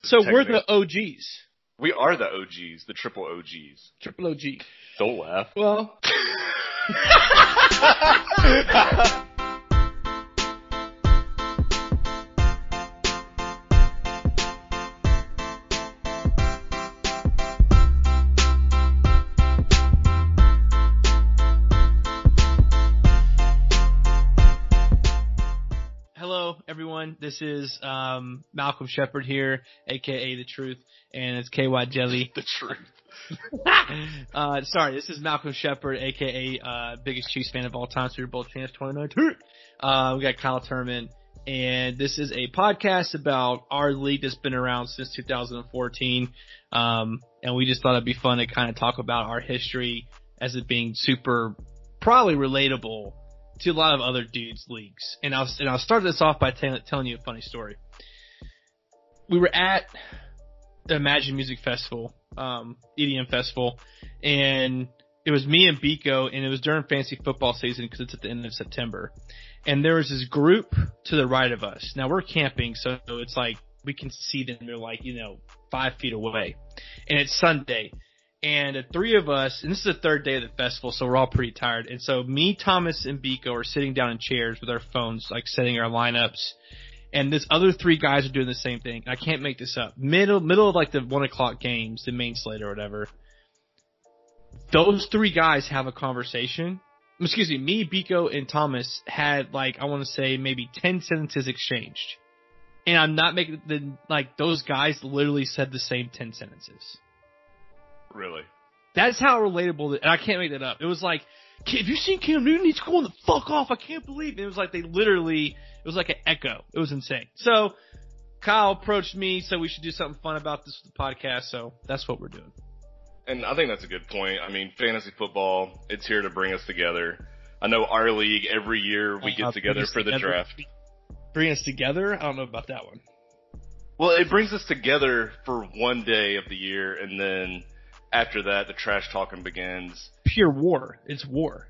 So we're the OGs. We are the OGs, the triple OGs. Triple OG. Don't laugh. Well. Hello, everyone. This is Malcolm Sheperd here, a.k.a. The Truth, and it's KY Jelly. The Truth. Sorry, this is Malcolm Sheperd, a.k.a. Biggest Chiefs fan of all time, Super Bowl champs 2019. We got Kyle Turman, and this is a podcast about our league that's been around since 2014, and we just thought it'd be fun to kind of talk about our history as it being super, probably relatable to a lot of other dudes' leagues. And I'll start this off by telling you a funny story. We were at the Imagine Music Festival, EDM Festival, and it was me and Biko, and it was during fantasy football season because it's at the end of September. And there was this group to the right of us. Now we're camping, so it's like we can see them. They're like, 5 feet away. And it's Sunday. And the three of us, and this is the third day of the festival, so we're all pretty tired. And so me, Thomas, and Biko are sitting down in chairs with our phones, like setting our lineups. And this other three guys are doing the same thing. I can't make this up. Middle of like the 1 o'clock games, the main slate or whatever. Those three guys have a conversation. Excuse me, me, Biko, and Thomas had I want to say maybe 10 sentences exchanged. And I'm not making those guys literally said the same 10 sentences. Really? That's how relatable, and I can't make that up. It was like, have you seen Cam Newton? He's going the fuck off. I can't believe it. It was like it was like an echo. It was insane. So Kyle approached me, said we should do something fun about this podcast, so that's what we're doing. And I think that's a good point. I mean, fantasy football, it's here to bring us together. I know our league, every year we get together for the draft. Bring us together? I don't know about that one. Well, it brings us together for one day of the year, and then after that, the trash talking begins. Pure war. It's war.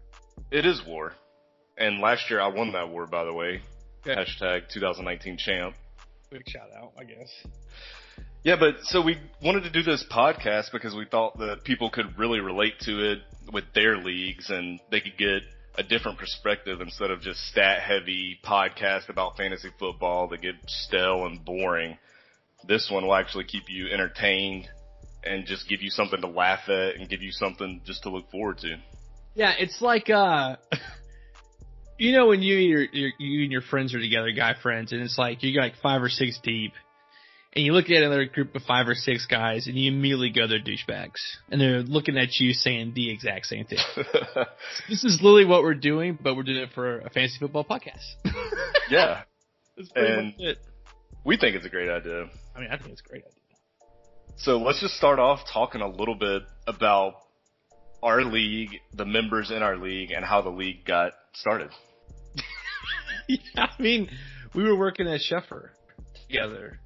It is war. And last year I won that war, by the way. Yeah. Hashtag 2019 champ. Big shout out, I guess. Yeah, but so we wanted to do this podcast because we thought that people could really relate to it with their leagues and they could get a different perspective instead of just stat-heavy podcast about fantasy football that get stale and boring. This one will actually keep you entertained and just give you something to laugh at and give you something just to look forward to. Yeah, it's like, when you and your friends are together, guy friends, and it's like you're like 5 or 6 deep, and you look at another group of 5 or 6 guys, and you immediately go, they're douchebags. And they're looking at you saying the exact same thing. This is literally what we're doing, but we're doing it for a fantasy football podcast. Yeah. That's pretty much it. We think it's a great idea. I mean, I think it's a great idea. So let's just start off talking a little bit about our league, the members in our league, and how the league got started. Yeah, I mean, we were working at Sheperd together.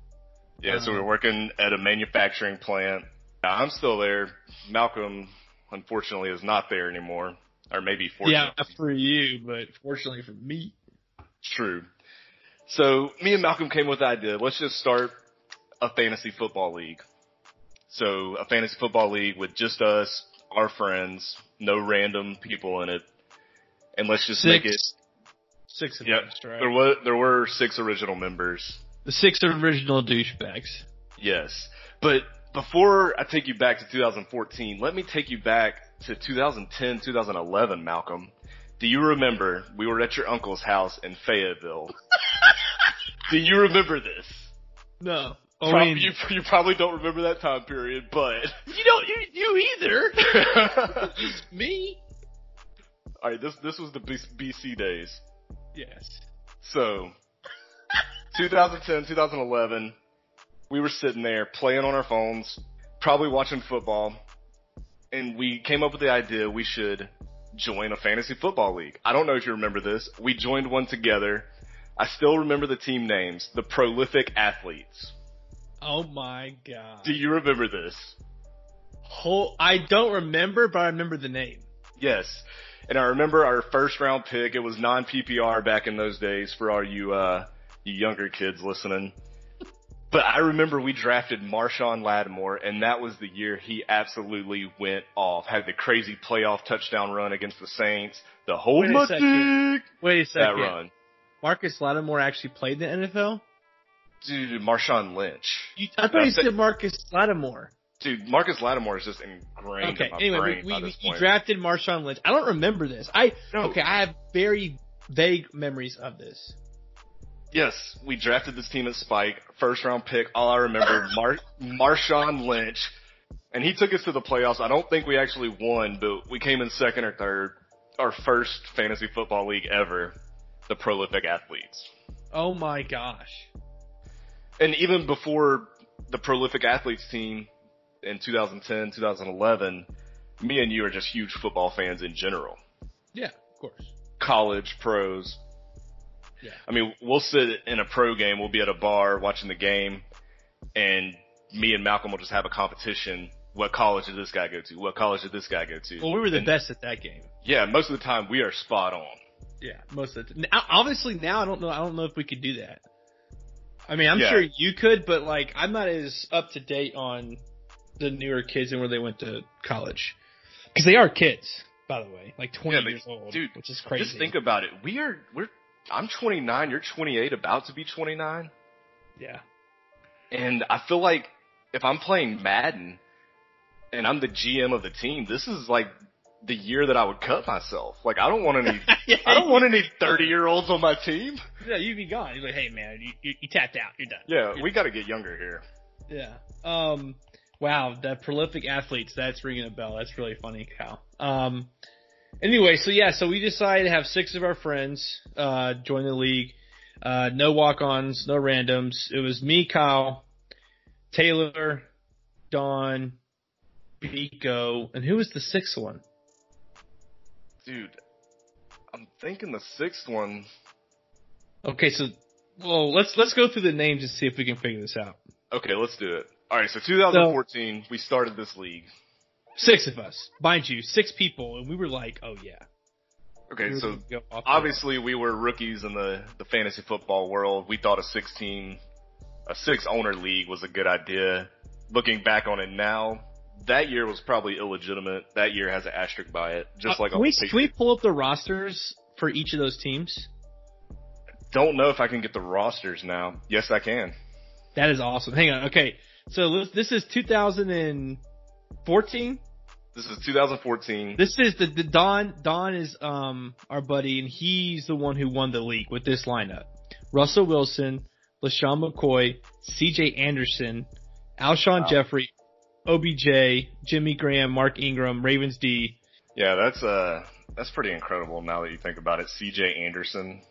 Yeah, so we were working at a manufacturing plant. I'm still there. Malcolm, unfortunately, is not there anymore. Or maybe fortunately. Yeah, for you, but fortunately for me. True. So me and Malcolm came with the idea, let's just start a fantasy football league. So a fantasy football league with just us, our friends, no random people in it. And let's just make it 6 of us, right? There were 6 original members. The 6 original douchebags. Yes. But before I take you back to 2014, let me take you back to 2010, 2011, Malcolm. Do you remember we were at your uncle's house in Fayetteville? Do you remember this? No. You probably don't remember that time period, but you either. Just me. All right, this was the BC days. Yes. So, 2010, 2011, we were sitting there playing on our phones, probably watching football, and we came up with the idea we should join a fantasy football league. I don't know if you remember this. We joined one together. I still remember the team names, the Prolific Athletes. Oh my God. Do you remember this? I don't remember, but I remember the name. Yes. And I remember our first round pick. It was non-PPR back in those days for all you younger kids listening. But I remember we drafted Marshawn Lattimore, and that was the year he absolutely went off. Had the crazy playoff touchdown run against the Saints. The whole Wait a second. That run. Marcus Lattimore actually played in the NFL? Dude, Marshawn Lynch. I thought you said Marcus Lattimore. Dude, Marcus Lattimore is just ingrained in my brain by this point. We drafted Marshawn Lynch. I don't remember this. I have very vague memories of this. Yes, we drafted this team at Spike, first round pick. All I remember, Marshawn Lynch, and he took us to the playoffs. I don't think we actually won, but we came in second or third. Our first fantasy football league ever, the Prolific Athletes. Oh my gosh! And even before the Prolific Athletes team in 2010, 2011, me and you are just huge football fans in general. Yeah, of course. College, pros. Yeah. I mean, we'll sit in a pro game, we'll be at a bar watching the game, and me and Malcolm will just have a competition. What college did this guy go to? What college did this guy go to? Well, we were the best at that game. Yeah, most of the time we are spot on. Yeah, most of the time. Obviously now I don't know if we could do that. I mean, I'm sure you could, but like I'm not as up to date on the newer kids and where they went to college. Because they are kids, by the way, like 20 years old, dude, which is crazy. Just think about it. I'm 29, you're 28, about to be 29. Yeah. And I feel like if I'm playing Madden and I'm the GM of the team, this is like the year that I would cut myself. Like I don't want any 30-year-olds on my team. Yeah, you'd be gone. You're like, hey man, you tapped out. You're done. Yeah, we got to get younger here. Yeah. Wow, the Prolific Athletes, that's ringing a bell. That's really funny, Kyle. Anyway, so we decided to have 6 of our friends join the league. No walk-ons, no randoms. It was me, Kyle, Taylor, Don, Pico, and who was the 6th one? Dude, I'm thinking the 6th one. Okay, let's go through the names and see if we can figure this out. Okay, let's do it. All right, so 2014, we started this league. 6 of us, mind you, 6 people, and we were like, oh yeah. Okay, so obviously we were rookies in the fantasy football world. We thought a 6-owner league was a good idea. Looking back on it now, that year was probably illegitimate. That year has an asterisk by it, just like on the Can we pull up the rosters for each of those teams? Don't know if I can get the rosters now. Yes, I can. That is awesome. Hang on. Okay, so this is 2014. This is 2014. This is the Don. Don is our buddy, and he's the one who won the league with this lineup: Russell Wilson, LaShawn McCoy, C.J. Anderson, Alshon Jeffrey, OBJ, Jimmy Graham, Mark Ingram, Ravens D. Yeah, that's pretty incredible now that you think about it. C.J. Anderson,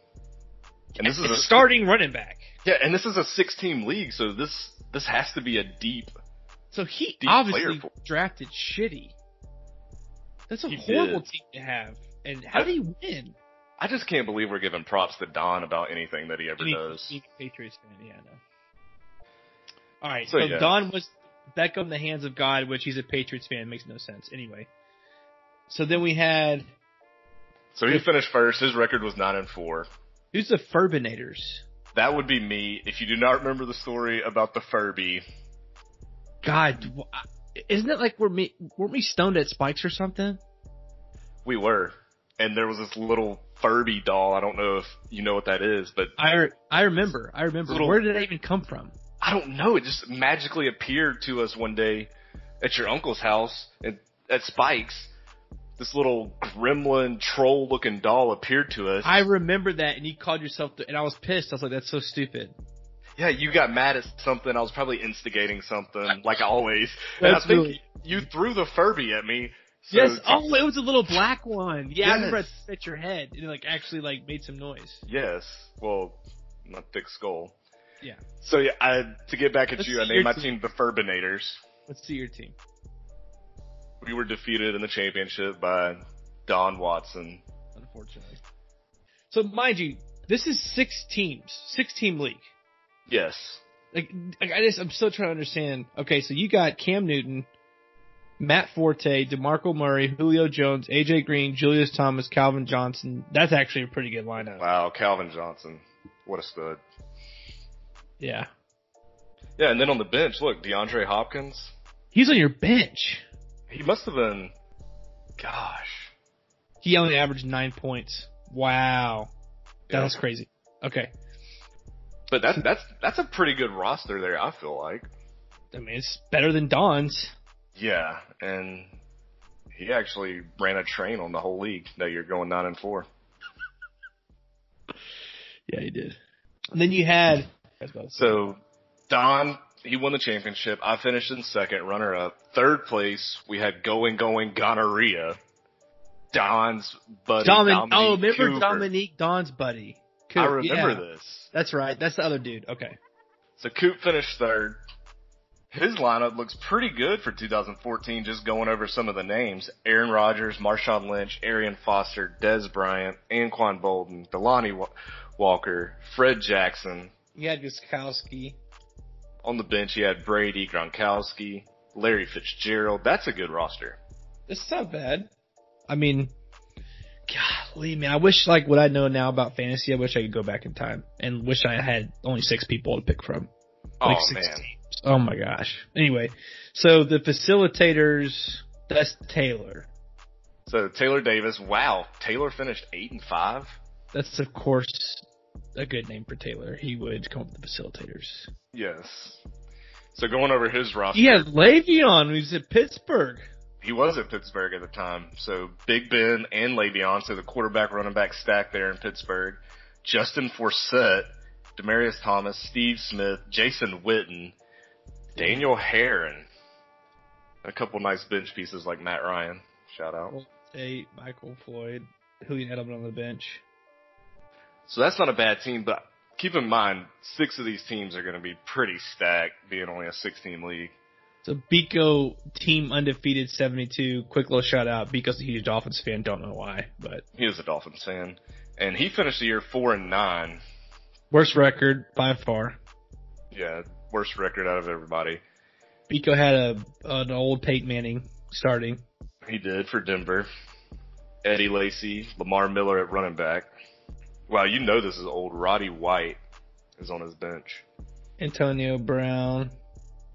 and this is a starting running back. Yeah, and this is a 6-team league, so this has to be a deep. So he obviously drafted shitty. That's a horrible team to have. And how did he win? I just can't believe we're giving props to Don about anything that he ever does. He's a Patriots fan, yeah, I know. All right, so Don was Beckham in the hands of God, which he's a Patriots fan. Makes no sense. Anyway. So then we had... So he finished first. His record was 9-4. Who's the Furbinators? That would be me. If you do not remember the story about the Furby... God, isn't it like weren't we stoned at Spikes or something? We were, and there was this little Furby doll. I don't know if you know what that is, but I remember. Where did it even come from? I don't know. It just magically appeared to us one day at your uncle's house at Spikes. This little gremlin troll-looking doll appeared to us. I remember that, and you called yourself, and I was pissed. I was like, "That's so stupid." Yeah, you got mad at something. I was probably instigating something, like always. And I think you threw the Furby at me. So yes. Oh, it was a little black one. Yeah, yes. I remember it hit your head. And it actually made some noise. Yes. Well, my thick skull. Yeah. So yeah, to get back at you, I named my team the Furbinators. Let's see your team. We were defeated in the championship by Don Watson. Unfortunately. So mind you, this is 6 teams, 6-team league. Yes. I'm still trying to understand. Okay, so you got Cam Newton, Matt Forte, DeMarco Murray, Julio Jones, AJ Green, Julius Thomas, Calvin Johnson. That's actually a pretty good lineup. Wow, Calvin Johnson. What a stud. Yeah. Yeah, and then on the bench, look, DeAndre Hopkins. He's on your bench. He must have been, gosh. He only averaged 9 points. Wow. That's Yeah. crazy. Okay. But that's a pretty good roster there, I feel like. I mean, it's better than Don's. Yeah, and he actually ran a train on the whole league that you're going 9-4. Yeah, he did. And then you had... So, Don, he won the championship. I finished in second, runner-up. Third place, we had going gonorrhea. Don's buddy, Dominique remember Cooper. Dominique, Don's buddy. Coop, I remember this. That's right. That's the other dude. Okay. So, Coop finished third. His lineup looks pretty good for 2014, just going over some of the names. Aaron Rodgers, Marshawn Lynch, Arian Foster, Dez Bryant, Anquan Bolden, Delanie Walker, Fred Jackson. You had Gostkowski. On the bench, you had Brady, Gronkowski, Larry Fitzgerald. That's a good roster. It's not bad. I mean, golly, man, I wish, like, what I know now about fantasy, I wish I could go back in time and wish I had only 6 people to pick from. Like Oh, 6 man. teams. Oh, my gosh. Anyway, so the facilitators, that's Taylor. So, Taylor Davis. Wow. Taylor finished 8-5. That's, of course, a good name for Taylor. He would come up with the facilitators. Yes. So, going over his roster. He had Le'Veon, who's at Pittsburgh. He was at Pittsburgh at the time. So, Big Ben and Le'Veon, so the quarterback running back stack there in Pittsburgh. Justin Forsett, Demaryius Thomas, Steve Smith, Jason Witten, Daniel Herron. A couple nice bench pieces like Matt Ryan. Shout out. Tate, Michael Floyd, Julian Edelman on the bench. So that's not a bad team, but keep in mind, 6 of these teams are going to be pretty stacked, being only a 6-team league. So Biko, team undefeated 72. Quick little shout out. Biko's a huge Dolphins fan. Don't know why, but He is a Dolphins fan. And he finished the year 4-9. worst record by far. Yeah, worst record out of everybody. Biko had an old Peyton Manning starting. He did for Denver. Eddie Lacy, Lamar Miller at running back. Wow, you know this is old. Roddy White is on his bench. Antonio Brown.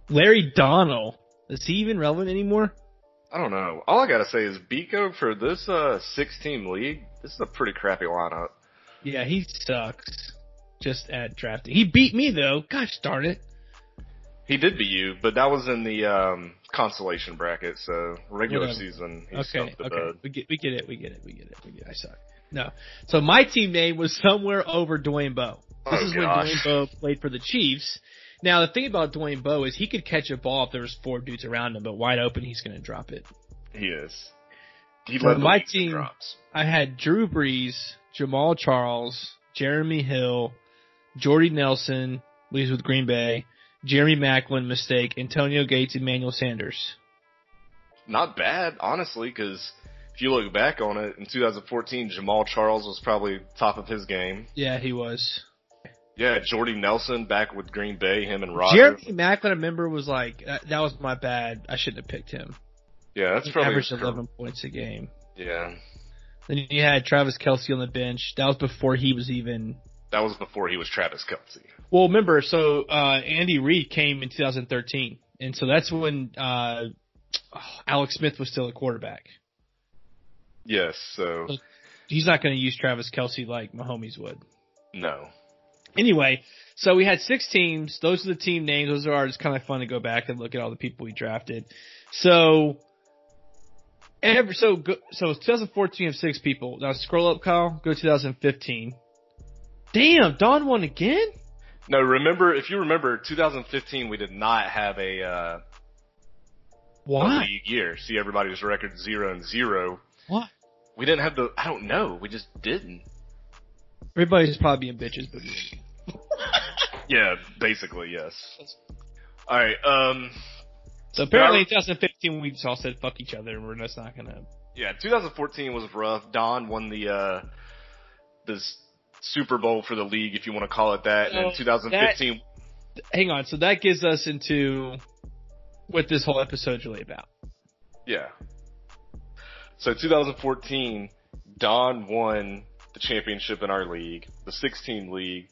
Larry Donnell. Is he even relevant anymore? I don't know. All I gotta say is Biko for this 6-team league, this is a pretty crappy lineup. Yeah, he sucks. Just at drafting. He beat me though. Gosh darn it. He did beat you, but that was in the consolation bracket, so regular Whatever. season he Okay, stumped the bud. We get it. I suck. No. So my team name was somewhere over Dwayne Bowe. This is when Dwayne Bowe played for the Chiefs. Now the thing about Dwayne Bowe is he could catch a ball if there was 4 dudes around him, but wide open he's going to drop it. He is. He So led the my league in team, drops. I had Drew Brees, Jamal Charles, Jeremy Hill, Jordy Nelson, leaves with Green Bay, Jeremy Maclin, mistake, Antonio Gates, Emmanuel Sanders. Not bad, honestly, because if you look back on it, in 2014, Jamal Charles was probably top of his game. Yeah, he was. Yeah, Jordy Nelson back with Green Bay, him and Rodgers. Jeremy Maclin, I remember, was like, that was my bad. I shouldn't have picked him. Yeah, that's He probably averaged 11 points a game. Yeah, Then you had Travis Kelce on the bench. That was before he was even. that was before he was Travis Kelce. Well, remember, so Andy Reid came in 2013, and so that's when Alex Smith was still a quarterback. Yes, so He's not going to use Travis Kelce like Mahomes would. no. Anyway, so we had 6 teams. Those are the team names. Those are just kind of fun to go back and look at all the people we drafted. So 2014 have 6 people. Now scroll up, Kyle. Go to 2015. Damn, Don won again? No, if you remember, 2015 we did not have a Why? league year. See everybody's record 0-0. What? We didn't have I don't know. We just didn't. Everybody's probably being bitches, but Yeah, basically, yes. All right. so apparently in 2015 we just all said fuck each other and we're just not gonna. Yeah, 2014 was rough. Don won the Super Bowl for the league, if you want to call it that. And in 2015, Hang on. So that gives us into what this whole episode's really about. yeah. So 2014, Don won the championship in our league, the 6-team league.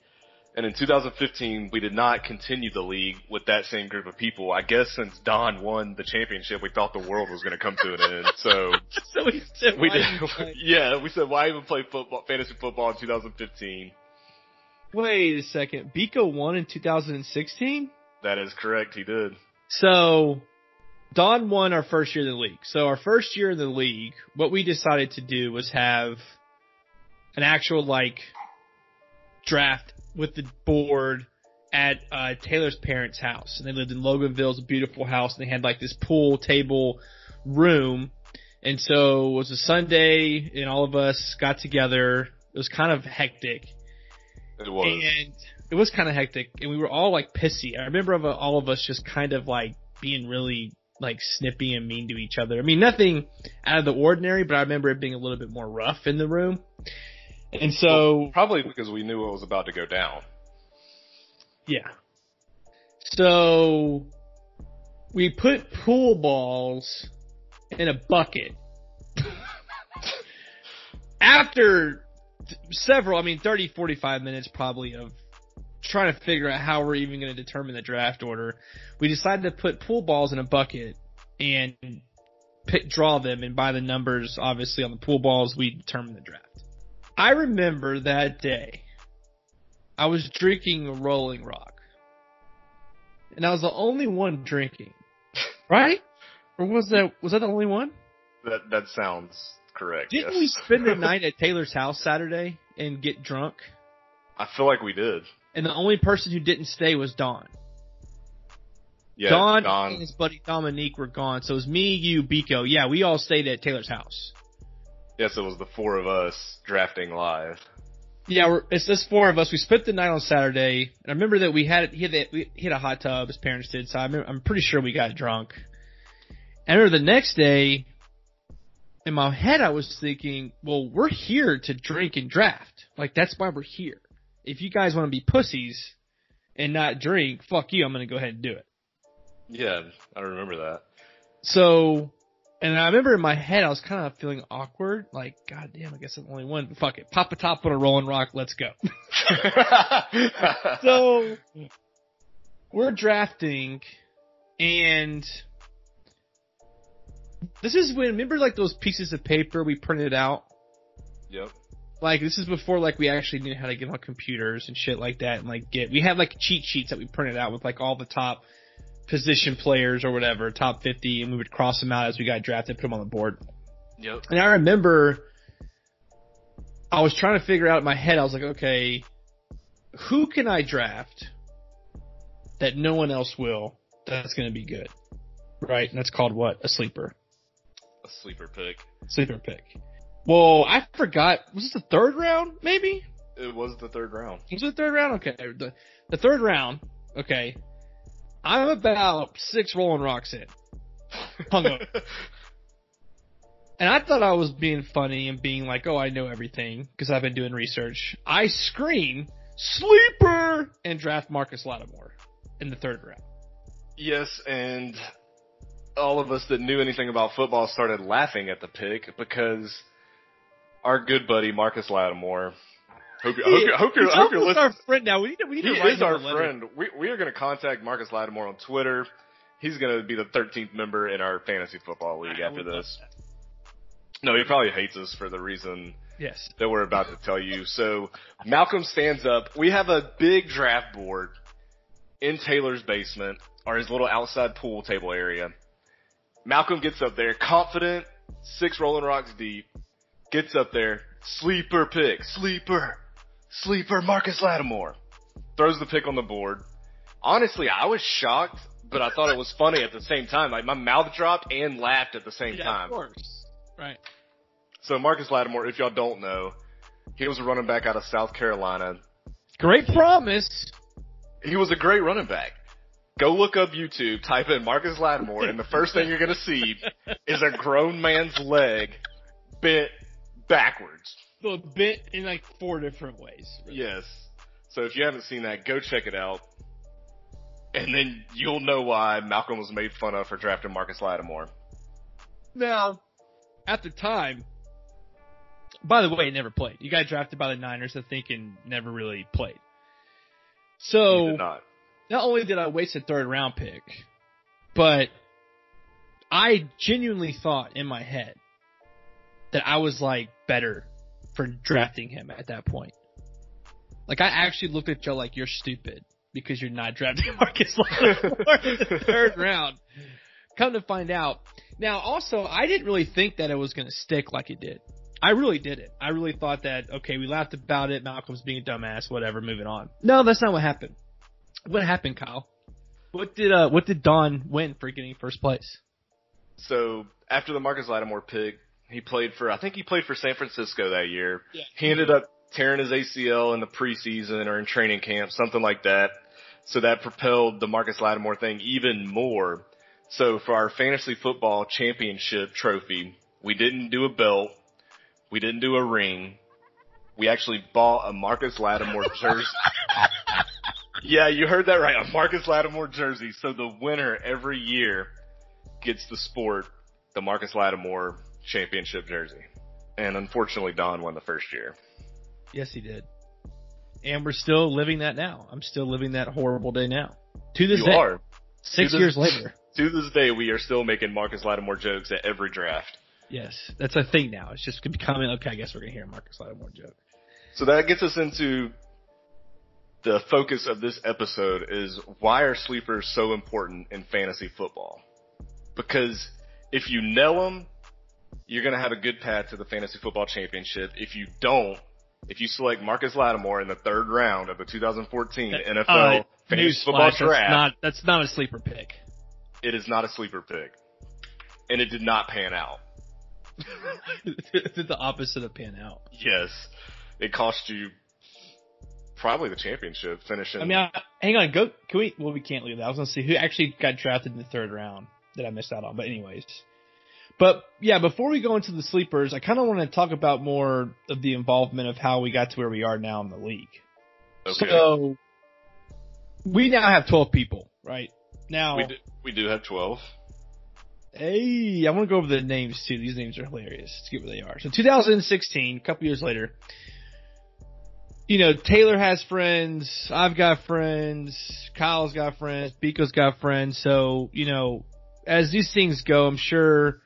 And in 2015, we did not continue the league with that same group of people. I guess since Don won the championship, we thought the world was going to come to an end. So, we said, we said, why even play football, fantasy football in 2015? Wait a second. Biko won in 2016? That is correct. He did. So, Don won our first year in the league. So, our first year in the league, what we decided to do was have an actual, draft with the board at Taylor's parents' house. And they lived in Loganville. It was a beautiful house. And they had, this pool table room. And so, it was a Sunday, and all of us got together. It was kind of hectic. It was. And it was kind of hectic, and we were all pissy. I remember all of us just kind of being really snippy and mean to each other. I mean, nothing out of the ordinary, but I remember it being a little bit more rough in the room. And so probably because we knew what was about to go down. Yeah. So we put pool balls in a bucket. After 30, 45 minutes probably of trying to figure out how we're even going to determine the draft order, we decided to put pool balls in a bucket and draw them, and by the numbers, obviously, on the pool balls, we determine the draft. I remember that day, I was drinking a Rolling Rock, and I was the only one drinking, right? Or was that the only one? That sounds correct. Didn't yes. we spend the night at Taylor's house Saturday and get drunk? I feel like we did. And the only person who didn't stay was Don. Yeah, Don and his buddy Dominique were gone. So it was me, you, Biko. Yeah, we all stayed at Taylor's house. Yes, it was the four of us drafting live. Yeah, it's just four of us. We spent the night on Saturday. And I remember that we had a hot tub, his parents did. So I'm pretty sure we got drunk. And I remember the next day, in my head, I was thinking, well, we're here to drink and draft. That's why we're here. If you guys want to be pussies and not drink, fuck you, I'm going to go ahead and do it. Yeah, I remember that. So, and I remember in my head, I was kind of feeling awkward. God damn, I guess I'm the only one. Fuck it. Pop a top on a Rolling Rock. Let's go. So, we're drafting, and this is when, remember those pieces of paper we printed out? Yep. This is before, we actually knew how to get on computers and shit like that, and we had, cheat sheets that we printed out with, all the top position players or whatever, top 50, and we would cross them out as we got drafted, put them on the board. Yep. And I remember I was trying to figure out in my head, I was like, okay, who can I draft that no one else will that's going to be good? Right? And that's called what? A sleeper. A sleeper pick. Sleeper pick. Well, I forgot. Was this the third round, maybe? It was the third round. Was it the third round? Okay. The third round, okay. I'm about 6 Rolling Rocks in. Hungover. And I thought I was being funny and being like, oh, I know everything because I've been doing research. I scream, sleeper, and draft Marcus Lattimore in the third round. Yes, and all of us that knew anything about football started laughing at the pick because our good buddy Marcus Lattimore. Hope you're listening. Our friend now. We need to write He is our him a letter. friend. We are going to contact Marcus Lattimore on Twitter. He's going to be the 13th member in our fantasy football league after this. No, he probably hates us for the reason that we're about to tell you. So Malcolm stands up. We have a big draft board in Taylor's basement or his little outside pool table area. Malcolm gets up there, confident, 6 Rolling Rocks deep, gets up there, sleeper pick, sleeper, Marcus Lattimore. Throws the pick on the board. Honestly, I was shocked, but I thought it was funny at the same time. My mouth dropped and laughed at the same time. Of course. Right. So Marcus Lattimore, if y'all don't know, he was a running back out of South Carolina. Great promise. He was a great running back. Go look up YouTube, type in Marcus Lattimore, and the first thing you're going to see is a grown man's leg bent backwards. So bent in 4 different ways. Really. Yes. So if you haven't seen that, go check it out. And then you'll know why Malcolm was made fun of for drafting Marcus Lattimore. Now, at the time, by the way, he never played. You got drafted by the Niners, I think, and never really played. So You did not. Not only did I waste a third round pick, but I genuinely thought in my head that I was like better for drafting him at that point. Like I actually looked at Joe like you're stupid because you're not drafting Marcus Lattimore in the third round. Come to find out. Now also I didn't really think that it was going to stick like it did. I really didn't. I really thought that, okay, we laughed about it, Malcolm's being a dumbass, whatever, moving on. No, that's not what happened. What happened, Kyle? What did Don win for getting first place? So after the Marcus Lattimore pick, he played for San Francisco that year. Yeah. He ended up tearing his ACL in the preseason or in training camp, something like that. So that propelled the Marcus Lattimore thing even more. So for our fantasy football championship trophy, we didn't do a belt. We didn't do a ring. We actually bought a Marcus Lattimore jersey. Yeah, you heard that right. A Marcus Lattimore jersey. So the winner every year gets to sport the Marcus Lattimore championship jersey. And unfortunately, Don won the first year. Yes, he did. And we're still living that now. I'm still living that horrible day now. To this day. You are. 6 years later. To this day, we are still making Marcus Lattimore jokes at every draft. Yes, that's a thing now. It's just becoming, okay, I guess we're going to hear a Marcus Lattimore joke. So that gets us into the focus of this episode is why are sleepers so important in fantasy football? Because if you nail them, you're going to have a good path to the fantasy football championship. If you don't, if you select Marcus Lattimore in the third round of the 2014 NFL fantasy football draft, that's not a sleeper pick. It is not a sleeper pick. And it did not pan out. It's the opposite of pan out. Yes. It cost you probably the championship finishing. I mean, hang on. Can we? Well, we can't leave that. I was going to see who actually got drafted in the third round that I missed out on. But anyways. But yeah, before we go into the sleepers, I kind of want to talk about more of the involvement of how we got to where we are now in the league. Okay. So we now have 12 people, right? Now we do have 12. Hey, I want to go over the names too. These names are hilarious. Let's get where they are. So 2016, a couple years later, Taylor has friends, I've got friends, Kyle's got friends, Biko's got friends. So, as these things go, I'm sure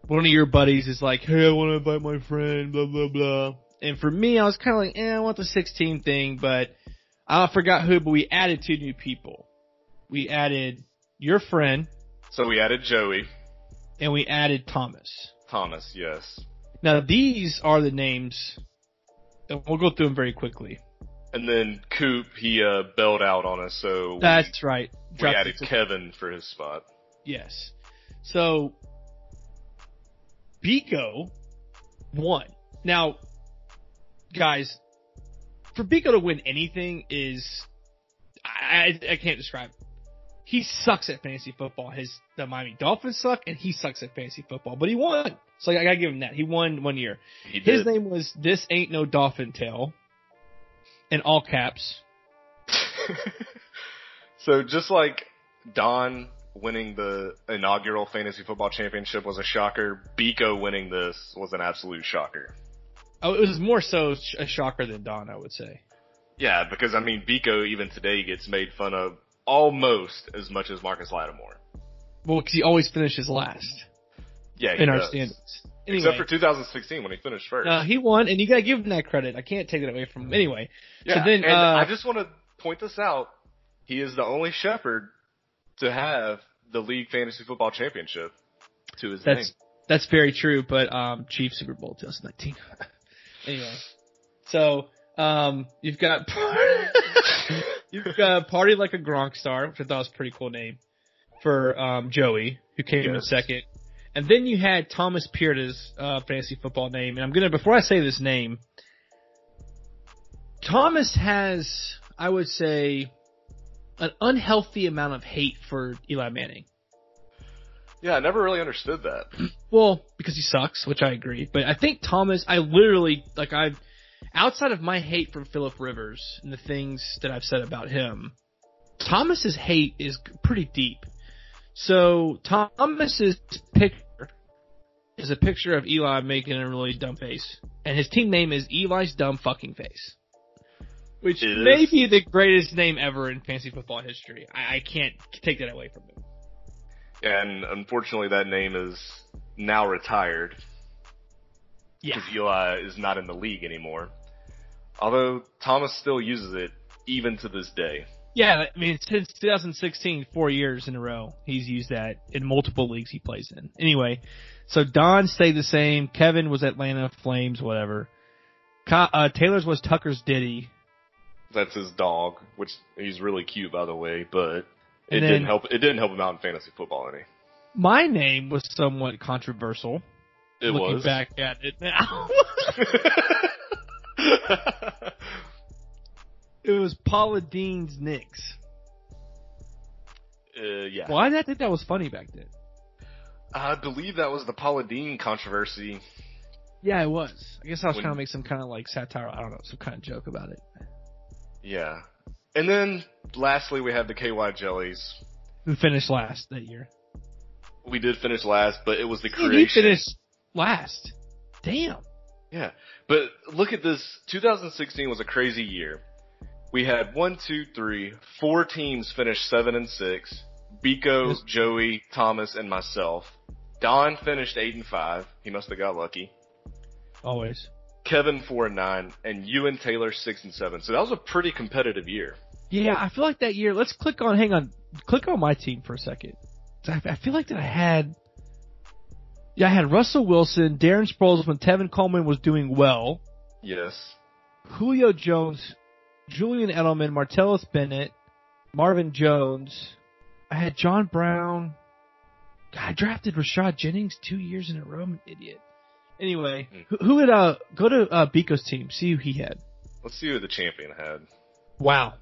one of your buddies is like, hey, I want to invite my friend, blah, blah, blah. And for me, I was kind of like, I want the 16 thing, but I forgot who, but we added 2 new people. We added your friend. So we added Joey. And we added Thomas. Thomas, yes. Now these are the names, and we'll go through them very quickly. And then Coop, he bailed out on us, so that's right. We added Kevin for his spot. Yes. So Biko won. Now, guys, for Biko to win anything is I can't describe it. He sucks at fantasy football. The Miami Dolphins suck, and he sucks at fantasy football. But he won. So I gotta give him that. He won 1 year. His name was This Ain't No Dolphin Tail. In all caps. So just like Don winning the inaugural fantasy football championship was a shocker, Biko winning this was an absolute shocker. Oh, it was more so a shocker than Don, I would say. Yeah, because Biko even today gets made fun of almost as much as Marcus Lattimore. Well, because he always finishes last. Yeah, he in does. Our standings. Anyway, except for 2016 when he finished first. He won, and you gotta give him that credit. I can't take that away from him. Anyway. Yeah, so then, and I just want to point this out. He is the only Sheperd to have the league fantasy football championship to his name. That's very true, but Chiefs Super Bowl 2019. Anyway. So, you've got Party Like a Gronk Star, which I thought was a pretty cool name for Joey, who came in second. And then you had Thomas Pierta's fantasy football name. And before I say this name, Thomas has, I would say, an unhealthy amount of hate for Eli Manning. Yeah, I never really understood that. Well, because he sucks, which I agree. But I think Thomas, outside of my hate from Phillip Rivers and the things that I've said about him, Thomas's hate is pretty deep. So Thomas's picture is a picture of Eli making a really dumb face, and his team name is Eli's Dumb Fucking Face. Which may be the greatest name ever in fantasy football history. I can't take that away from him. And unfortunately, that name is now retired. Yeah. Because Eli is not in the league anymore. Although Thomas still uses it even to this day. Yeah, I mean, since 2016, 4 years in a row, he's used that in multiple leagues he plays in. Anyway, so Don stayed the same. Kevin was Atlanta Flames, whatever. Taylor's was Tucker's Diddy. That's his dog, which he's really cute, by the way, but it didn't help him out in fantasy football any. My name was somewhat controversial. Looking back at it now. It was Paula Dean's Knicks. Yeah. Why did I think that was funny back then? I believe that was the Paula Dean controversy. Yeah, it was. I guess I was trying to make some kind of like satire, I don't know, some kind of joke about it. Yeah. And then, lastly, we have the KY Jellies. Who finished last that year? We did finish last, but it was the creation. You finished last. Damn. Yeah. But look at this. 2016 was a crazy year. We had 4 teams finish 7 and 6. Biko, Joey, Thomas, and myself. Don finished 8 and 5. He must have got lucky. Always. Kevin 4 and 9, and you and Taylor 6 and 7. So that was a pretty competitive year. Yeah, I feel like that year. Let's click on my team for a second. I feel like that I had Russell Wilson, Darren Sproles when Tevin Coleman was doing well. Yes. Julio Jones, Julian Edelman, Martellus Bennett, Marvin Jones. I had John Brown. God, I drafted Rashad Jennings 2 years in a row. I'm an idiot. Anyway, who would go to Biko's team? See who he had. Let's see who the champion had. Wow,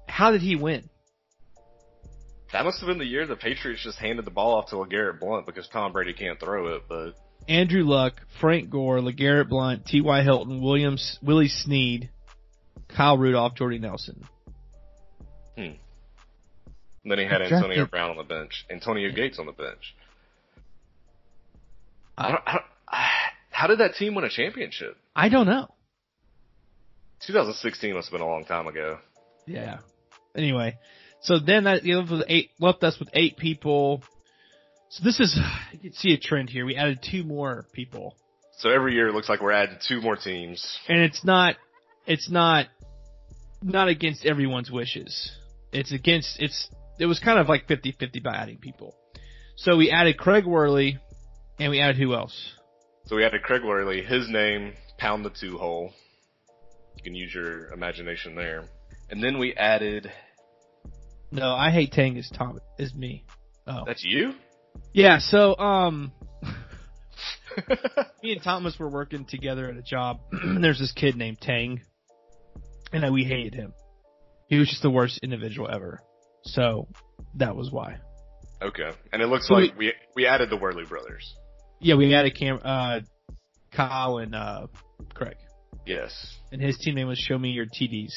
how did he win? That must have been the year the Patriots just handed the ball off to LeGarrette Blount because Tom Brady can't throw it. But Andrew Luck, Frank Gore, LeGarrette Blount, T.Y. Hilton, Willie Snead, Kyle Rudolph, Jordy Nelson. And then he had Antonio Brown on the bench, Antonio Gates on the bench. How did that team win a championship? I don't know. 2016 must have been a long time ago. Yeah. Anyway, so then that left us with 8 people. So this is, you can see a trend here. We added 2 more people. So every year it looks like we're adding 2 more teams. And it's not against everyone's wishes. It was kind of like 50-50 by adding people. So we added Craig Worley, and we added who else? So we added Craig Worley, his name, pound the 2 hole. You can use your imagination there. And then we added... No, I hate Tang is me. Oh. That's you? Yeah, so, me and Thomas were working together at a job, and there's this kid named Tang, and we hated him. He was just the worst individual ever. So, that was why. Okay. And it looks like we added the Worley brothers. Yeah, we added Kyle and Craig. Yes. And his team name was Show Me Your TDs.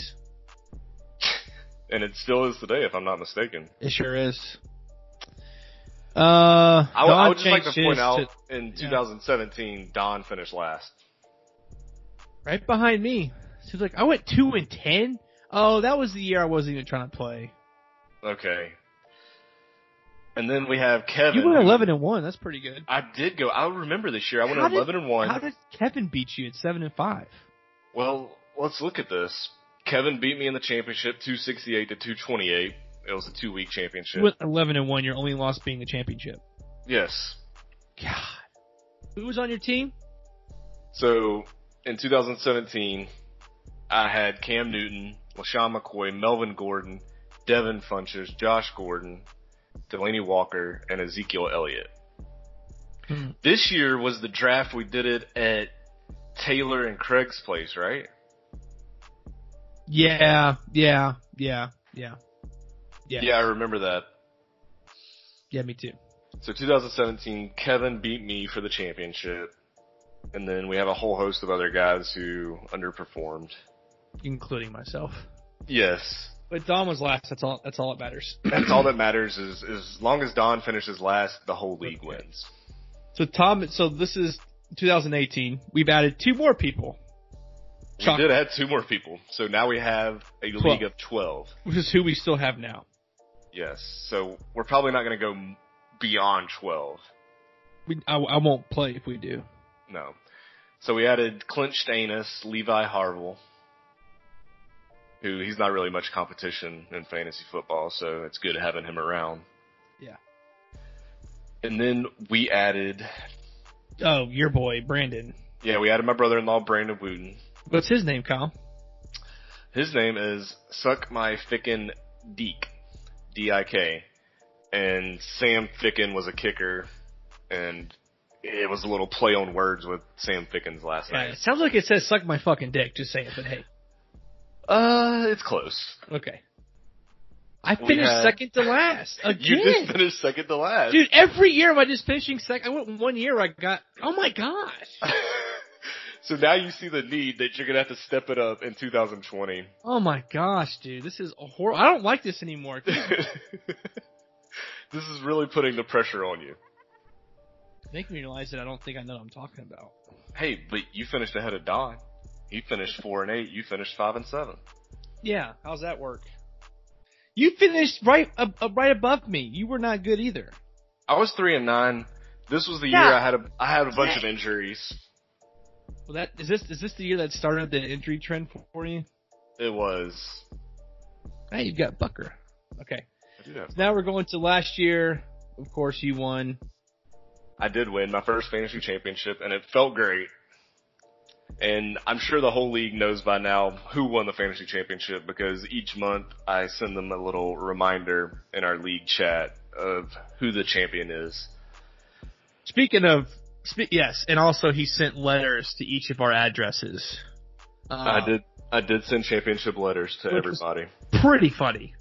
And it still is today, if I'm not mistaken. It sure is. I would just like to point out, in 2017, Don finished last. Right behind me. Seems like I went 2 and 10. Oh, that was the year I wasn't even trying to play. Okay. And then we have Kevin. You went 11 and 1. That's pretty good. I did go. I remember this year. I went 11 and 1. How did Kevin beat you at 7 and 5? Well, let's look at this. Kevin beat me in the championship 268 to 228. It was a 2-week championship. With 11 and 1, your only loss being the championship. Yes. God. Who was on your team? So, in 2017, I had Cam Newton, LaShawn McCoy, Melvin Gordon, Devin Funches, Josh Gordon, Delaney Walker, and Ezekiel Elliott. This year was the draft. We did it at Taylor and Craig's place, right? Yeah. Yeah, I remember that. Yeah, me too. So 2017, Kevin beat me for the championship. And then we have a whole host of other guys who underperformed. Including myself. Yes. But Don was last. That's all that matters. That's all that matters is as long as Don finishes last, the whole league wins. So this is 2018. We've added 2 more people. We did add 2 more people. So now we have a 12. league of 12. Which is who we still have now. Yes. So we're probably not going to go beyond 12. I won't play if we do. No. So we added Clint Stanis, Levi Harville, who he's not really much competition in fantasy football, so it's good having him around. Yeah. And then we added... Oh, your boy, Brandon. Yeah, we added my brother-in-law, Brandon Wooten. What's his name, Kyle? His name is Suck My Fickin' Deke, D-I-K. And Sam Ficken was a kicker, and it was a little play on words with Sam Ficken's last name. It sounds like it says suck my fucking dick, just saying, but hey. It's close. Okay. I finished second to last. Again. You just finished second to last. Dude, every year am I just finishing second? I went 1 year, I got, oh my gosh. So now you see the need that you're going to have to step it up in 2020. Oh my gosh, dude. This is horrible. I don't like this anymore. This is really putting the pressure on you. Making me realize that I don't think I know what I'm talking about. Hey, but you finished ahead of Don. He finished 4-8. You finished 5-7. Yeah, how's that work? You finished right above me. You were not good either. I was 3-9. This was the year I had a bunch of injuries. Well, is this the year that started the injury trend for you? It was. Hey, you got Bucker. Okay. I do have. So now we're going to last year. Of course, you won. I did win my first fantasy championship, and it felt great. And I'm sure the whole league knows by now who won the fantasy championship because each month I send them a little reminder in our league chat of who the champion is. Speaking of, yes, and also he sent letters to each of our addresses. I did send championship letters to everybody. Pretty funny.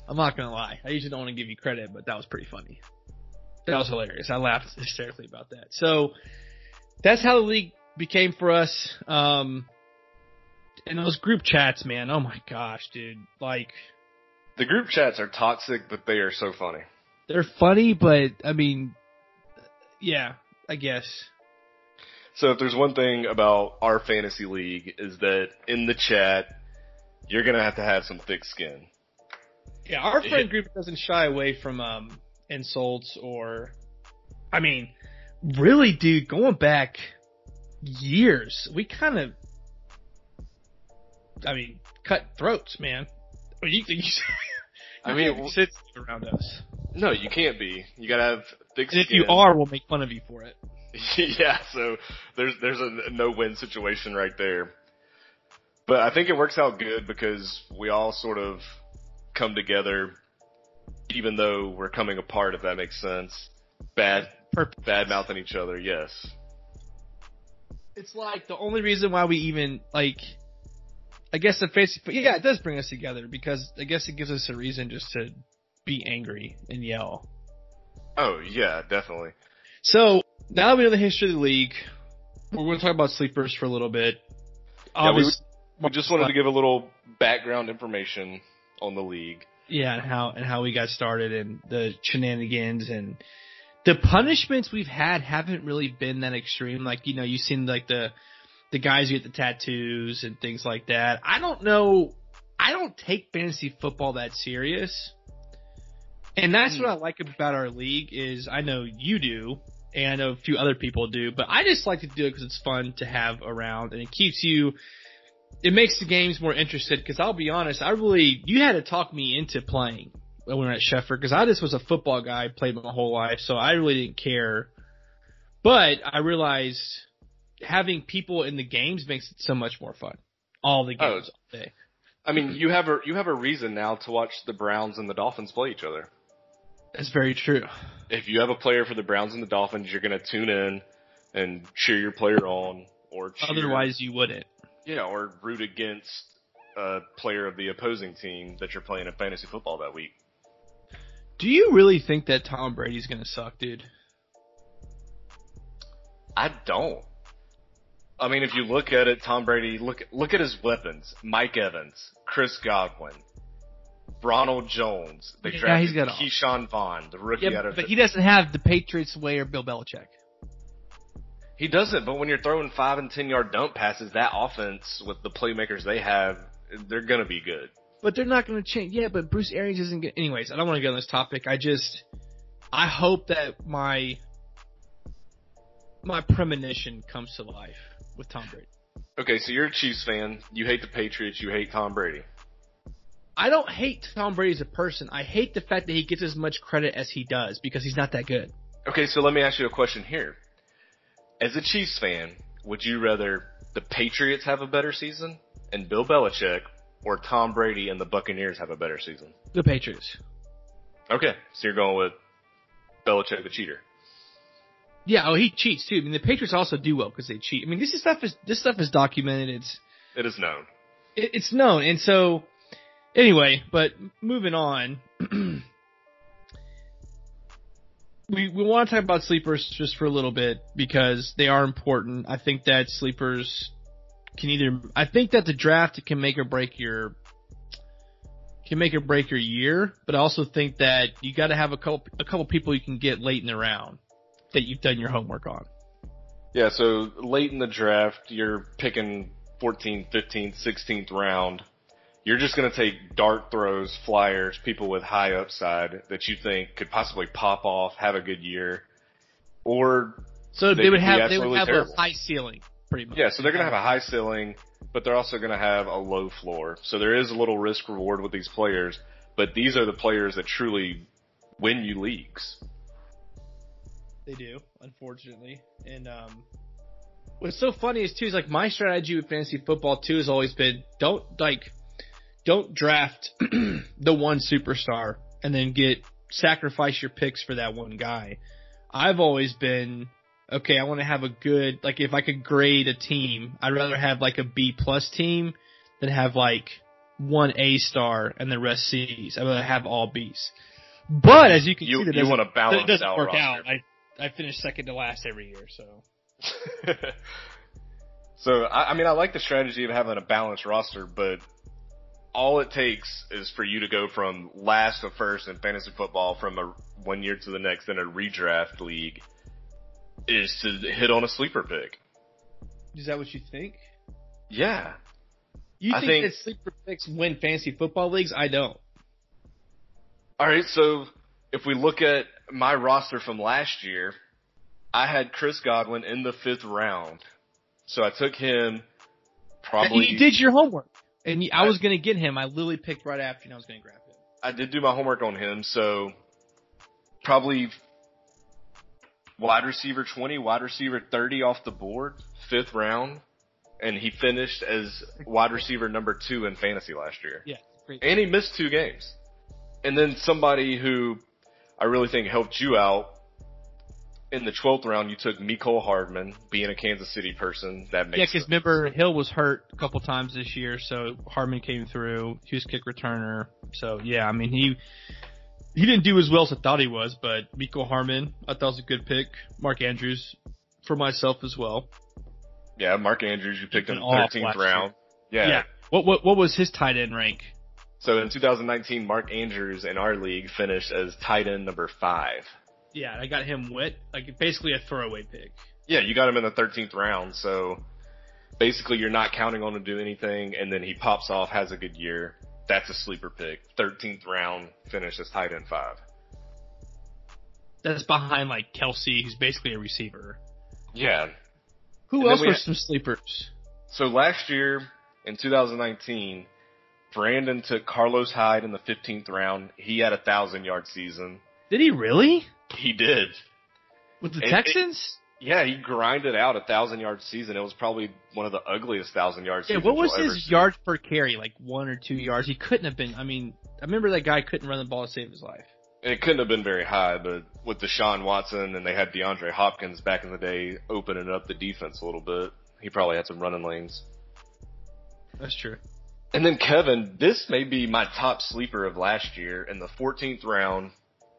I'm not gonna lie. I usually don't want to give you credit, but that was pretty funny. That was hilarious. I laughed hysterically about that. So that's how the league became for us. And those group chats, man. Oh my gosh, dude. Like, the group chats are toxic, but they are so funny. They're funny, but I mean, yeah, I guess. So if there's one thing about our fantasy league is that in the chat, you're gonna have to have some thick skin. Yeah, our friend group doesn't shy away from insults or, I mean, really, dude, going back years, we kind of, I mean, cut throats, man. I mean, sit around us. No, you can't be. You gotta have thick skin. And if you are, we'll make fun of you for it. Yeah, so there's a no-win situation right there. But I think it works out good because we all sort of come together, even though we're coming apart, if that makes sense. Bad mouthing each other, yes. It's like the only reason why we even, like, I guess the fantasy, yeah, it does bring us together because I guess it gives us a reason just to be angry and yell. Oh, yeah, definitely. So, now that we know the history of the league, we're going to talk about sleepers for a little bit. Yeah, we just wanted to give a little background information on the league. Yeah, and how we got started and the shenanigans and the punishments we've had haven't really been that extreme. Like, you know, you've seen like the guys who get the tattoos and things like that. I don't know. I don't take fantasy football that serious. And that's what I like about our league is I know you do, and I know a few other people do, but I just like to do it because it's fun to have around, and it keeps you, it makes the games more interested, because I'll be honest, you had to talk me into playing when we were at Sheperd, because I just was a football guy, played my whole life, so I really didn't care. But I realized having people in the games makes it so much more fun. All the games all day. I mean, you have a reason now to watch the Browns and the Dolphins play each other. That's very true. If you have a player for the Browns and the Dolphins, you're going to tune in and cheer your player on, or cheer, otherwise you wouldn't. Yeah, or root against a player of the opposing team that you're playing in fantasy football that week. Do you really think that Tom Brady's going to suck, dude? I don't. I mean, if you look at it, Tom Brady, look at his weapons. Mike Evans, Chris Godwin, Ronald Jones. They drafted Keyshawn Vaughn, the rookie out of... But he doesn't have the Patriots way or Bill Belichick. He doesn't, but when you're throwing 5 and 10 yard dump passes, that offense with the playmakers they have, they're gonna be good. But they're not going to change. Yeah, but Bruce Arians isn't good. Anyways, I don't want to get on this topic. I hope that my premonition comes to life with Tom Brady. Okay, so you're a Chiefs fan. You hate the Patriots. You hate Tom Brady. I don't hate Tom Brady as a person. I hate the fact that he gets as much credit as he does because he's not that good. Okay, so let me ask you a question here. As a Chiefs fan, would you rather the Patriots have a better season and Bill Belichick, or Tom Brady and the Buccaneers have a better season? The Patriots. Okay, so you're going with Belichick the cheater. Yeah, he cheats too. I mean, the Patriots also do well because they cheat. I mean, this stuff is documented. It is known. It's known, and so anyway. But moving on, we want to talk about sleepers just for a little bit because they are important. I think that sleepers I think that the draft can make or break your year, but I also think that you got to have a couple people you can get late in the round that you've done your homework on. Yeah, so late in the draft, you're picking 14th, 15th, 16th round. You're just going to take dart throws, flyers, people with high upside that you think could possibly pop off, have a good year, or so they would have terrible. a high ceiling. Pretty much. Yeah, so they're going to have a high ceiling, but they're also going to have a low floor. So there is a little risk reward with these players, but these are the players that truly win you leagues. They do, unfortunately. And what's so funny is my strategy with fantasy football too has always been don't draft the one superstar and then sacrifice your picks for that one guy. I've always been, okay, I want to have a good, if I could grade a team, I'd rather have a B+ team than have one A star and the rest C's. I'd rather have all Bs. But as you can see, you want to balance it doesn't out work roster. out. I finish second to last every year, so. So, I mean, I like the strategy of having a balanced roster, but all it takes is for you to go from last to first in fantasy football from one year to the next in a redraft league is to hit on a sleeper pick. Is that what you think? Yeah. You think that sleeper picks win fantasy football leagues? I don't. All right, so if we look at my roster from last year, I had Chris Godwin in the 5th round. So I took him probably... And you did your homework. And I was going to get him. I literally picked right after and I was going to grab him. I did do my homework on him, so probably wide receiver 20, wide receiver 30 off the board, 5th round. And he finished as wide receiver number 2 in fantasy last year. Yeah, great. And he missed 2 games. And then somebody who I really think helped you out, in the 12th round, you took Mecole Hardman, being a Kansas City person. That makes sense. Because remember, Hill was hurt a couple times this year, so Hardman came through. He was kick returner. So, yeah, I mean, he didn't do as well as I thought he was, but Mecole Hardman, I thought was a good pick. Mark Andrews for myself as well. Yeah, Mark Andrews, you picked in the 13th round. Yeah. What was his tight end rank? So in 2019, Mark Andrews in our league finished as tight end number 5. Yeah, I got him wet, basically a throwaway pick. Yeah, you got him in the 13th round, so basically you're not counting on him to do anything, and then he pops off, has a good year. That's a sleeper pick. 13th round, finish as tight end 5. That's behind Kelsey, who's basically a receiver. Yeah. Who else were some sleepers? So last year, in 2019, Brandon took Carlos Hyde in the 15th round. He had a 1,000-yard season. Did he really? He did. With the Texans? Yeah, he grinded out a 1,000-yard season. It was probably one of the ugliest 1,000-yard seasons. Yeah, what was his yards per carry? 1 or 2 yards? He couldn't have been. I mean, I remember that guy couldn't run the ball to save his life. It couldn't have been very high, but with Deshaun Watson and they had DeAndre Hopkins back in the day opening up the defense a little bit, he probably had some running lanes. That's true. And then Kevin, this may be my top sleeper of last year. In the 14th round,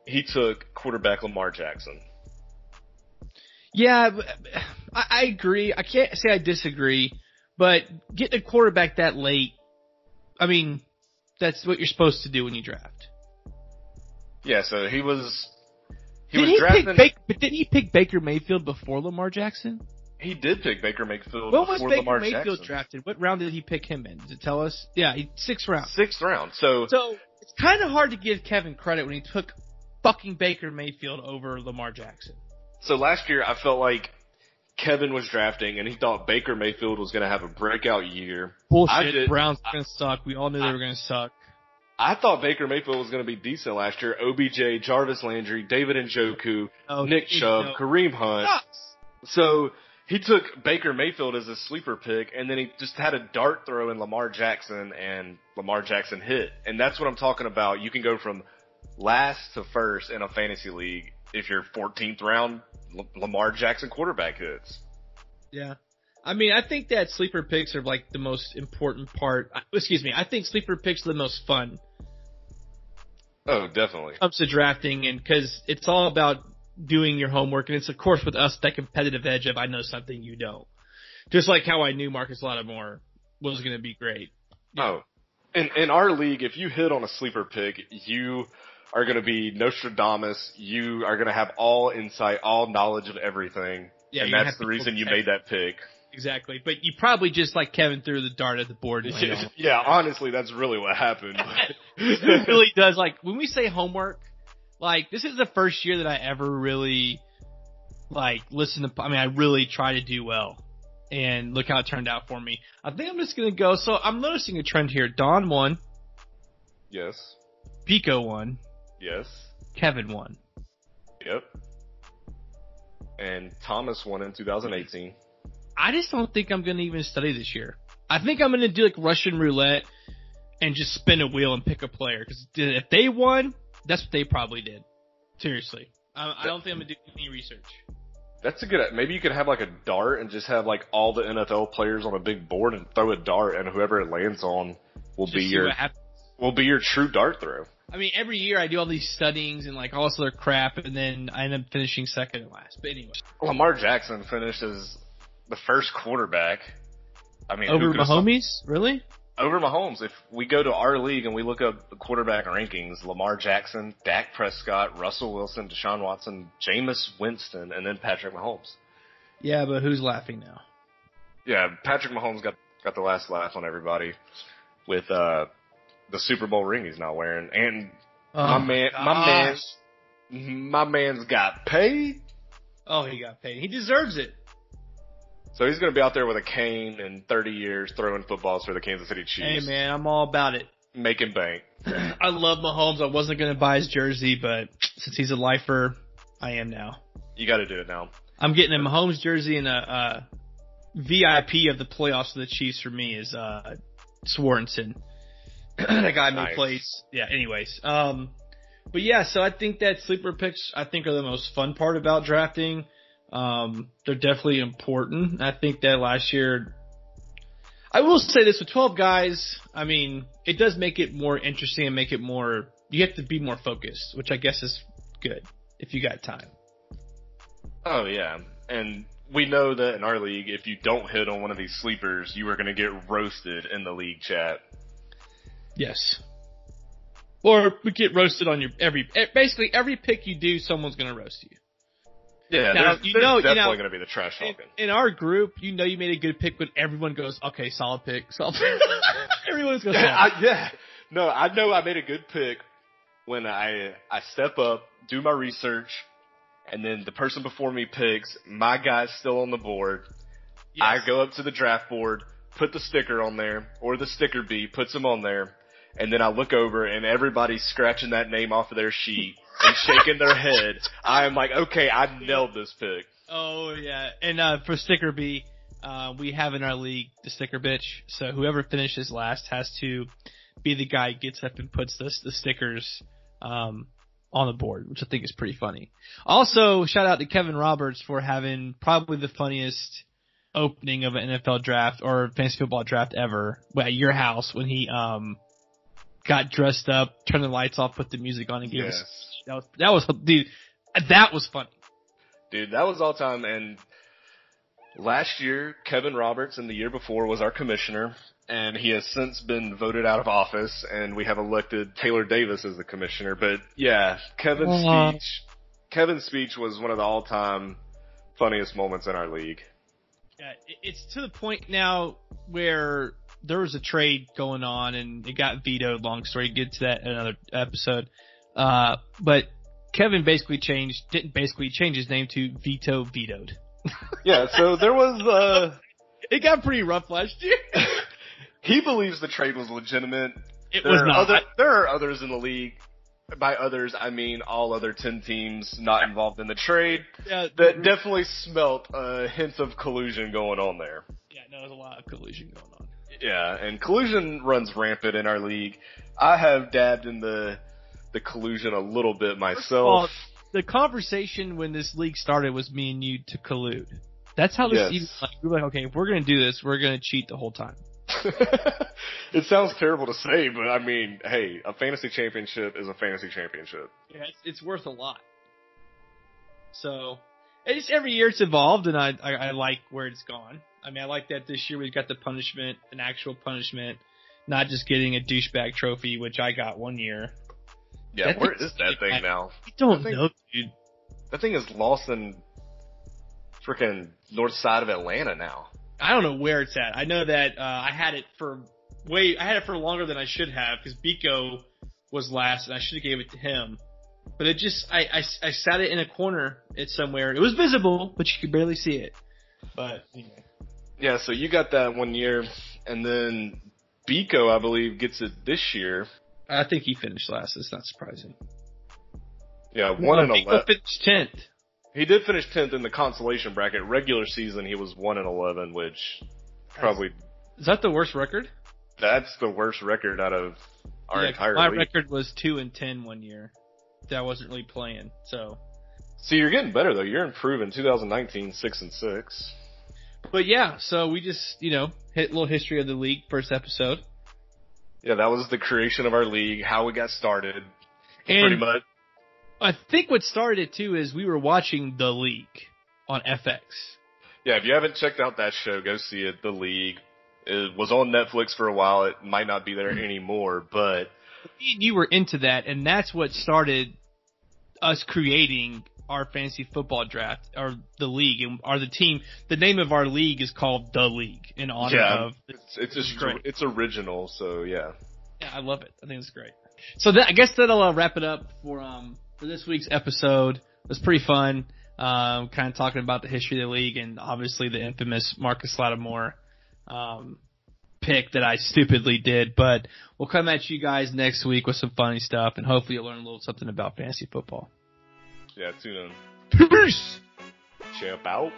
he took quarterback Lamar Jackson. Yeah, I agree. I can't say I disagree, but getting a quarterback that late, I mean, that's what you're supposed to do when you draft. Yeah, so he was drafting. But didn't he pick Baker Mayfield before Lamar Jackson? He did pick Baker Mayfield What was before Baker Lamar Mayfield Jackson. drafted? What round did he pick him in? Does it tell us? Yeah, 6th round. 6th round. So it's kind of hard to give Kevin credit when he took fucking Baker Mayfield over Lamar Jackson. So last year, I felt like Kevin was drafting, and he thought Baker Mayfield was going to have a breakout year. Bullshit. Browns were going to suck. We all knew they were going to suck. I thought Baker Mayfield was going to be decent last year. OBJ, Jarvis Landry, David Njoku, Nick Chubb, Kareem Hunt. So he took Baker Mayfield as a sleeper pick, and then he just had a dart throw in Lamar Jackson, and Lamar Jackson hit. And that's what I'm talking about. You can go from last to first in a fantasy league if your 14th round Lamar Jackson quarterback hits. Yeah. I mean, I think that sleeper picks are like the most important part. Excuse me. I think sleeper picks are the most fun. Oh, definitely. When it comes to drafting, and because it's all about doing your homework, and it's of course with us that competitive edge of I know something you don't. Just like how I knew Marcus Lattimore was going to be great. Yeah. Oh, in our league, if you hit on a sleeper pick, you are going to be Nostradamus. You are going to have all insight, all knowledge of everything, and that's the reason you made that pick. Exactly, but you probably just like Kevin threw the dart at the board. And yeah, honestly, that's really what happened. It really does. Like when we say homework, like this is the first year that I ever really like listen to. I mean, I really try to do well, and look how it turned out for me. I think I'm just gonna go. So I'm noticing a trend here. Don won. Yes. Pico won. Yes. Kevin won. Yep. And Thomas won in 2018. I just don't think I'm going to even study this year. I think I'm going to do like Russian roulette and just spin a wheel and pick a player. Because if they won, that's what they probably did. Seriously. I don't think I'm going to do any research. That's a good, maybe you could have like a dart and just have like all the NFL players on a big board and throw a dart, and whoever it lands on will be your true dart throw. I mean, every year I do all these studyings and like all this other crap, and then I end up finishing second and last. But anyway. Lamar Jackson finishes the first quarterback. I mean, over Mahomes? Really? Over Mahomes. If we go to our league and we look up the quarterback rankings, Lamar Jackson, Dak Prescott, Russell Wilson, Deshaun Watson, Jameis Winston, and then Patrick Mahomes. Yeah, but who's laughing now? Yeah, Patrick Mahomes got the last laugh on everybody with the Super Bowl ring he's not wearing. And my man's got paid. Oh, he got paid. He deserves it. So he's going to be out there with a cane in 30 years throwing footballs for the Kansas City Chiefs. Hey, man, I'm all about it. Making bank. I love Mahomes. I wasn't going to buy his jersey, but since he's a lifer, I am now. You got to do it now. I'm getting a Mahomes jersey, and a VIP of the playoffs for the Chiefs for me is Swarrenson. That guy made plays. Yeah, anyways. But yeah, so I think that sleeper picks, I think, are the most fun part about drafting. They're definitely important. I think that last year, I will say this, with 12 guys, I mean, it does make it more interesting and make it more, you have to be more focused, which I guess is good if you got time. Oh, yeah. And we know that in our league, if you don't hit on one of these sleepers, you are going to get roasted in the league chat. Yes. Or we get roasted on basically every pick you do, someone's going to roast you. Yeah, now, there's definitely going to be the trash talking. In our group, you know you made a good pick, but everyone goes, okay, solid pick. Everyone's going, No, I know I made a good pick when I step up, do my research, and then the person before me picks, my guy's still on the board. Yes. I go up to the draft board, put the sticker on there, or the sticker bee puts them on there, and then I look over and everybody's scratching that name off of their sheet and shaking their head. I'm like, okay, I nailed this pick. Oh, yeah. And for sticker bee, we have in our league the sticker bitch. So whoever finishes last has to be the guy who gets up and puts the stickers on the board, which I think is pretty funny. Also, shout out to Kevin Roberts for having probably the funniest opening of an NFL draft or fantasy football draft ever at your house when he got dressed up, turned the lights off, put the music on, and gave us. That was funny. Dude, that was all time. And last year, Kevin Roberts, and the year before, was our commissioner, and he has since been voted out of office, and we have elected Taylor Davis as the commissioner. But yeah, Kevin's speech was one of the all-time funniest moments in our league. Yeah, it's to the point now where there was a trade going on and it got vetoed. Long story, get to that in another episode. But Kevin didn't basically change his name to Vito Vetoed. Yeah, so there was it got pretty rough last year. He believes the trade was legitimate. It was not. There are others in the league. By others, I mean all other 10 teams not involved in the trade. Yeah, that definitely smelt hints of collusion going on there. Yeah, no, there's a lot of collusion going on. Yeah, and collusion runs rampant in our league. I have dabbed in the collusion a little bit myself. Well, the conversation when this league started was me and you to collude. That's how this even, we were like, okay, if we're going to do this, we're going to cheat the whole time. It sounds terrible to say, but I mean, hey, a fantasy championship is a fantasy championship. Yeah, it's worth a lot. So, it's every year it's evolved, and I like where it's gone. I mean, I like that this year we've got the punishment, an actual punishment, not just getting a douchebag trophy, which I got one year. Yeah, where is that thing now? I don't know, dude. That thing is lost in freaking north side of Atlanta now. I don't know where it's at. I know that I had it for longer than I should have because Biko was last, and I should have gave it to him. But it just I sat it in a corner. It's somewhere. It was visible, but you could barely see it. But anyway. Yeah, so you got that one year, and then Biko, I believe, gets it this year. I think he finished last. It's not surprising. Yeah, 1-11. Biko finished 10th. He did finish 10th in the consolation bracket. Regular season, he was 1-11, which probably... Is that the worst record? That's the worst record out of our entire league. My record was 2-10 one year. That I wasn't really playing, so... See, you're getting better, though. You're improving. 2019, 6-6. But yeah, so we just, hit a little history of the league, first episode. Yeah, that was the creation of our league, how we got started, and pretty much. I think what started it, too, is we were watching The League on FX. Yeah, if you haven't checked out that show, go see it, The League. It was on Netflix for a while. It might not be there anymore, but... You were into that, and that's what started us creating our fantasy football draft, or the league, and the team. The name of our league is called The League in honor of. It's original, so yeah. Yeah, I love it. I think it's great. So I guess that'll wrap it up for this week's episode. It was pretty fun, kind of talking about the history of the league and obviously the infamous Marcus Lattimore pick that I stupidly did. But we'll come at you guys next week with some funny stuff, and hopefully you'll learn a little something about fantasy football. Yeah, tune in. Peace! Champ out.